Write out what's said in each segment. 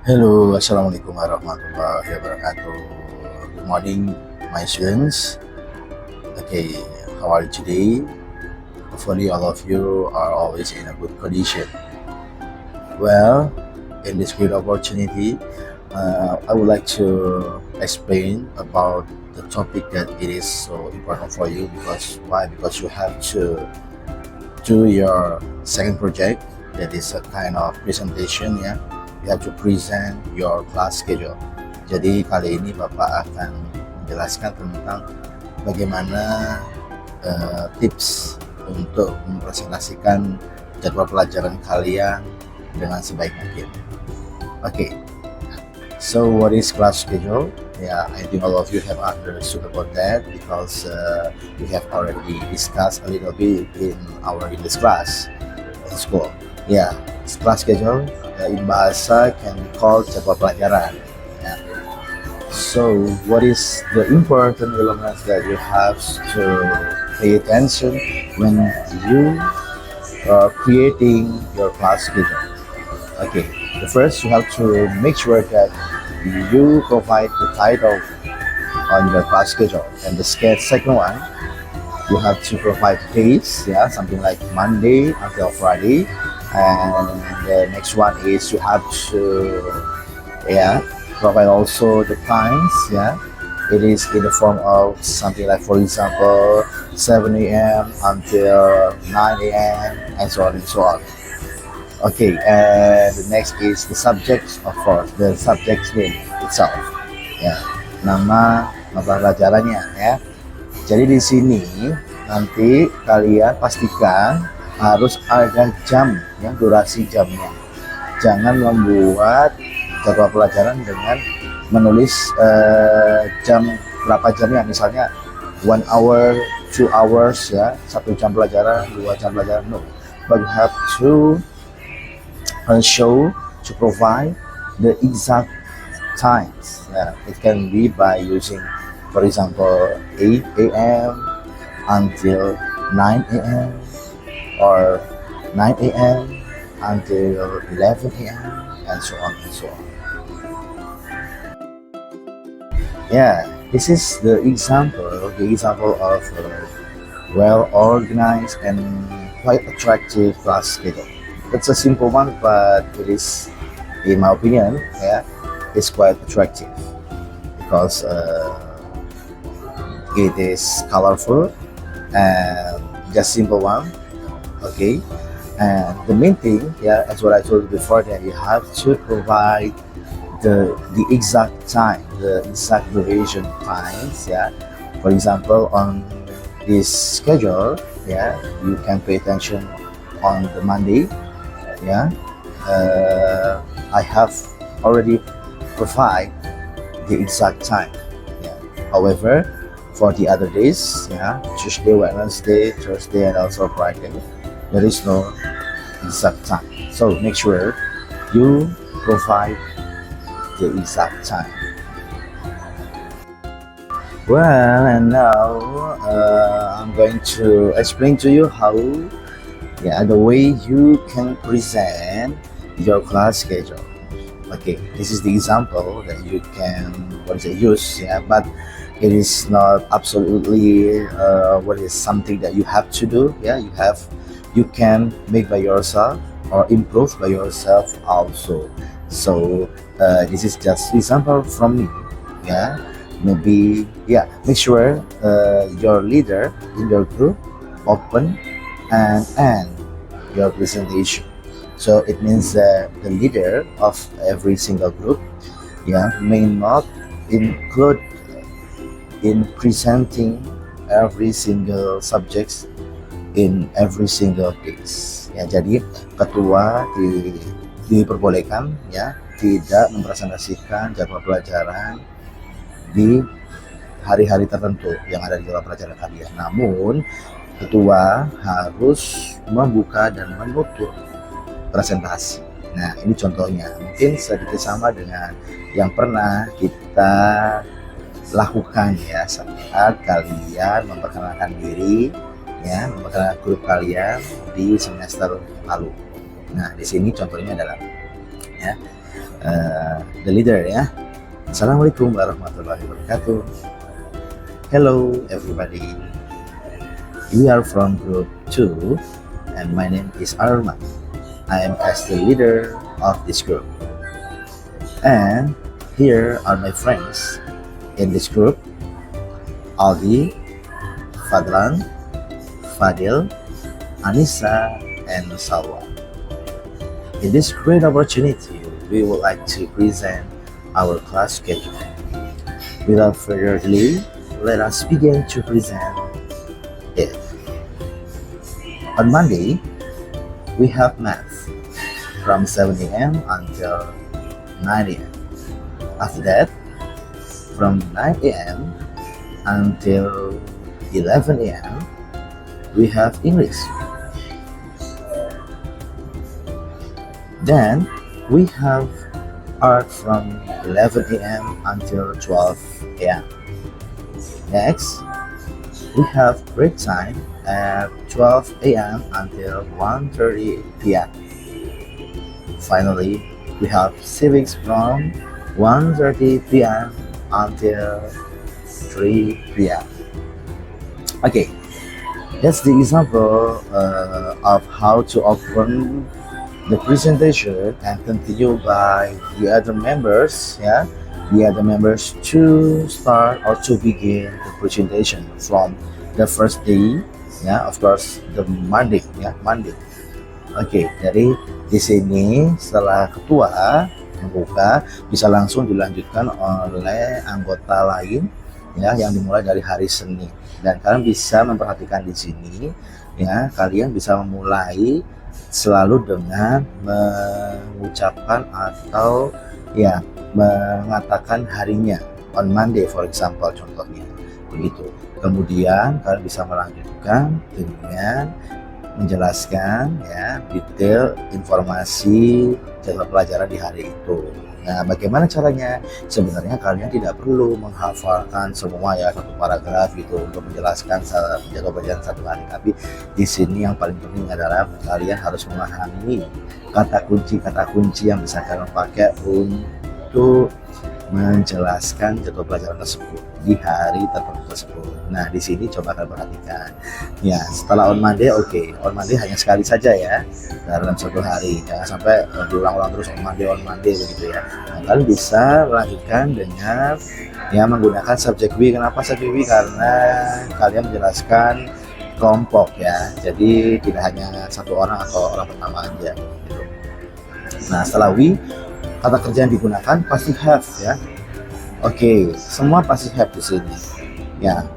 Hello, Assalamualaikum warahmatullahi wabarakatuh. Good morning, my students. Okay, how are you today? Hopefully, all of you are always in a good condition. Well, in this great opportunity, I would like to explain about the topic that it is so important for you. Because why? Because you have to do your second project. That is a kind of presentation, ya. You have to present your class schedule. Jadi kali ini Bapak akan menjelaskan tentang bagaimana tips untuk mempresentasikan jadwal pelajaran kalian dengan sebaik mungkin. Okay, so what is class schedule? Yeah, I think all of you have understood about that because we have already discussed a little bit in our English class at school. Yeah, class schedule in bahasa can be called jadwal pelajaran. Yeah. So, what is the important elements that you have to pay attention when you are creating your class schedule? Okay, the first you have to make sure that you provide the title on your class schedule, and the second one you have to provide days, yeah, something like Monday until Friday, and the next one is you have to, yeah, provide also the times, yeah. It is in the form of something like, for example, 7 a.m. until 9 a.m. and so on and so on. Okay, and the next is the subject, of course, the subject name itself. Ya, nama mata pelajarannya ya. Jadi di sini nanti kalian pastikan harus ada jam, ya, durasi jamnya. Jangan membuat jadwal pelajaran dengan menulis jam berapa jamnya, misalnya 1 hour, 2 hours, ya, 1 jam pelajaran, 2 jam pelajaran, no. But you have to show to provide the exact times. It can be by using, for example, 8 a.m. until 9 a.m. or 9 a.m. until 11 a.m. and so on and so on. Yeah, this is the example of a well-organized and quite attractive class schedule. It's a simple one, but it is, in my opinion, yeah, it's quite attractive because it is colorful and just simple one. Okay, and the main thing, yeah, as what I told you before, that you have to provide the exact time, the exact duration times. Yeah, for example, on this schedule, yeah, you can pay attention on the Monday. Yeah, I have already provide the exact time. Yeah. However, for the other days, yeah, Tuesday, Wednesday, Thursday, and also Friday, there is no exact time. So make sure you provide the exact time. Well, and now I'm going to explain to you how, yeah, the way you can present your class schedule. Okay, this is the example that you can use, yeah, but it is not absolutely something that you have to do. Yeah, you can make by yourself or improve by yourself also. So this is just example from me. Yeah, maybe, yeah, make sure your leader in your group open and end your presentation. So it means that the leader of every single group, yeah, may not include in presenting every single subjects in every single case. Ya, jadi ketua diperbolehkan, ya, tidak mempresentasikan jadwal pelajaran di hari-hari tertentu yang ada di jadwal pelajaran kalian. Namun ketua harus membuka dan menutup presentasi. Nah, ini contohnya, mungkin sedikit sama dengan yang pernah kita lakukan, ya, saat kalian memperkenalkan diri, ya, grup kalian di semester lalu. Nah, di sini contohnya adalah ya. The leader ya. Assalamualaikum warahmatullahi wabarakatuh. Hello everybody. We are from group 2 and my name is Arman. I am as the leader of this group. And here are my friends in this group: Aldi, Fadlan, Fadil, Anissa, and Salwa. In this great opportunity, we would like to present our class schedule. Without further delay, let us begin to present it. On Monday, we have math from 7 a.m. until 9 a.m. After that, from 9 a.m. until 11 a.m., we have English. Then we have art from 11 a.m. until 12 a.m. Next, we have break time at 12 a.m. until 1:30 p.m. Finally, we have civics from 1:30 p.m. until 3 p.m. Okay, that's the example of how to open the presentation and continue by the other members, the other members to start or to begin the presentation from the first day, of course the Monday, Monday. Oke, jadi di sini setelah ketua membuka bisa langsung dilanjutkan oleh anggota lain yang dimulai dari hari Senin. Dan kalian bisa memperhatikan di sini kalian bisa memulai selalu dengan mengucapkan atau mengatakan harinya on Monday for example, contohnya begitu. Kemudian kalian bisa melanjutkan dengan menjelaskan detail informasi jadwal pelajaran di hari itu. Nah, bagaimana caranya? Sebenarnya kalian tidak perlu menghafalkan semua satu paragraf itu untuk menjelaskan jadwal pelajaran satu hari. Tapi di sini yang paling penting adalah kalian harus memahami kata kunci yang bisa kalian pakai untuk menjelaskan jadwal pelajaran tersebut di hari tertentu tersebut. Nah, di sini coba kalian perhatikan. Setelah on Monday, on Monday hanya sekali saja dalam satu hari. Jangan sampai diulang-ulang terus on Monday begitu ya. Nah, kalian bisa melanjutkan dengan menggunakan subjek we. Kenapa subjek we? Karena kalian menjelaskan kelompok Jadi tidak hanya satu orang atau orang pertama aja gitu. Nah, setelah we, kata kerja yang digunakan pasti have semua pasti have di sini.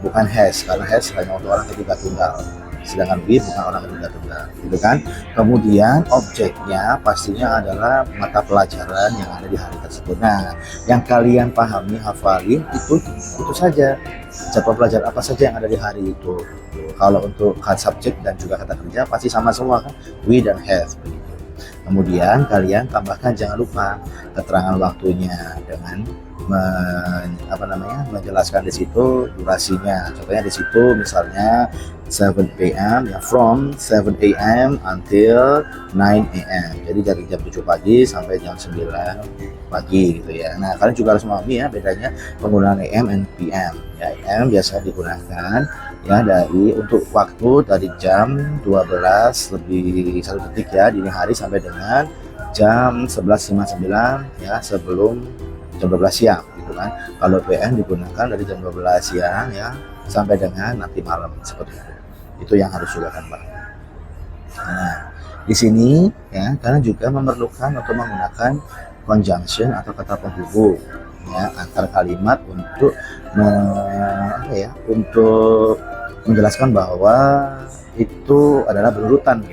Bukan has, karena has hanya untuk orang ketiga tunggal. Sedangkan we bukan orang ketiga tunggal, gitu kan? Kemudian objeknya pastinya adalah mata pelajaran yang ada di hari tersebut. Nah, yang kalian pahami, hafalin itu saja. Jadwal pelajaran apa saja yang ada di hari itu. Kalau untuk subjek dan juga kata kerja pasti sama semua kan? We dan have begitu. Kemudian kalian tambahkan, jangan lupa keterangan waktunya dengan menjelaskan di situ durasinya. Contohnya di situ misalnya 7 p.m. from 7 a.m. until 9 a.m. Jadi dari jam 7 pagi sampai jam 9 pagi gitu ya. Nah, kalian juga harus memahami bedanya penggunaan AM and PM. AM biasa digunakan dari untuk waktu dari jam 12 lebih 1 detik dini hari sampai dengan jam 11.59 sebelum jam 12 siang gitu kan. Kalau PM digunakan dari jam 12 siang sampai dengan nanti malam seperti itu. Itu yang harus juga kan Pak. Nah, di sini kalian juga memerlukan untuk menggunakan conjunction atau kata penghubung antar kalimat untuk untuk menjelaskan bahwa itu adalah berurutan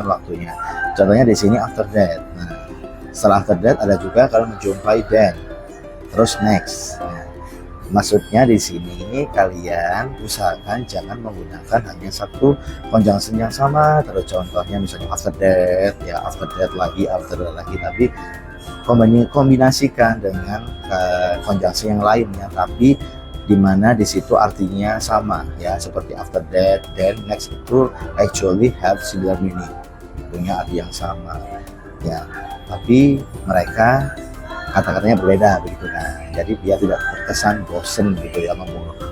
waktunya. Contohnya di sini after that. Nah, setelah after that ada juga kalau menjumpai then, terus next. Maksudnya di sini kalian usahakan jangan menggunakan hanya satu conjunction yang sama. Terus contohnya misalnya after that, after that lagi, tapi kombinasikan dengan conjunction yang lainnya, tapi di mana di situ artinya sama seperti after that, then, next itu actually have similar meaning, punya arti yang sama tapi mereka kata-katanya berbeda begitu kan. Jadi biar tidak terkesan bosen gitu ya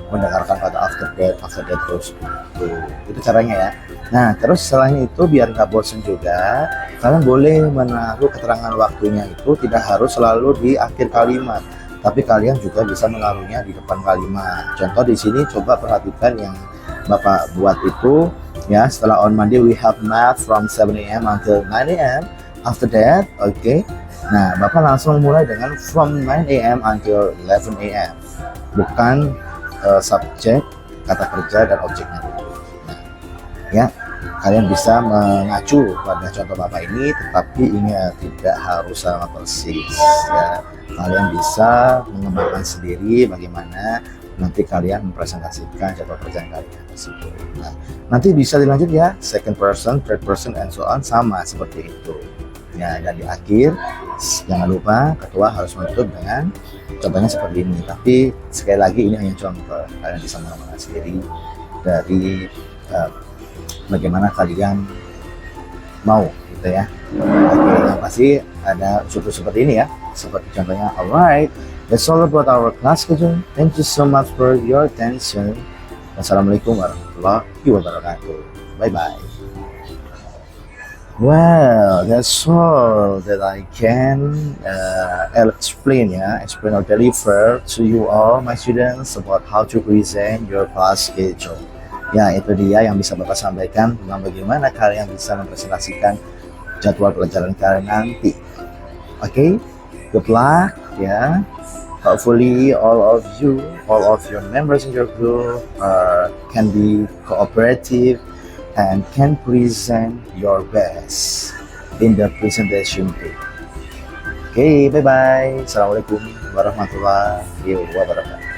mendengarkan kata after that terus gitu. Itu caranya ya. Nah terus selain itu biar nggak bosen juga, kalian boleh menaruh keterangan waktunya itu tidak harus selalu di akhir kalimat, tapi kalian juga bisa menaruhnya di depan kalimat. Contoh di sini coba perhatikan yang Bapak buat itu ya, setelah on Monday we have math from 7 a.m. until 9 a.m. After that, okay. Nah, Bapak langsung mulai dengan from 9 a.m. until 11 a.m. Bukan subjek, kata kerja, dan objeknya. Nah, ya, kalian bisa mengacu pada contoh Bapak ini, tetapi ingat tidak harus sama persis. Ya, kalian bisa mengembangkan sendiri bagaimana nanti kalian mempresentasikan contoh kerjaan kalian tersebut. Nah, nanti bisa dilanjut ya, second person, third person, and so on, sama seperti itu. Ya, dan di akhir jangan lupa ketua harus menutup dengan contohnya seperti ini. Tapi sekali lagi ini hanya contoh, kalian bisa menambahkan sendiri dari bagaimana kalian mau gitu ya. Oke, yang pasti ada contoh seperti ini ya, seperti contohnya. Alright, that's all about our class today. Thank you so much for your attention. Wassalamualaikum warahmatullahi wabarakatuh. Bye bye. Well, that's all that I can explain or deliver to you all, my students, about how to present your class schedule. Ya, itu dia yang bisa Bapak sampaikan tentang bagaimana kalian bisa mempresentasikan jadwal pelajaran kalian nanti. Okay, good luck ya. Hopefully all of your members in your group can be cooperative and can present your best in the presentation too. Okay, bye-bye. Assalamualaikum warahmatullahi wabarakatuh.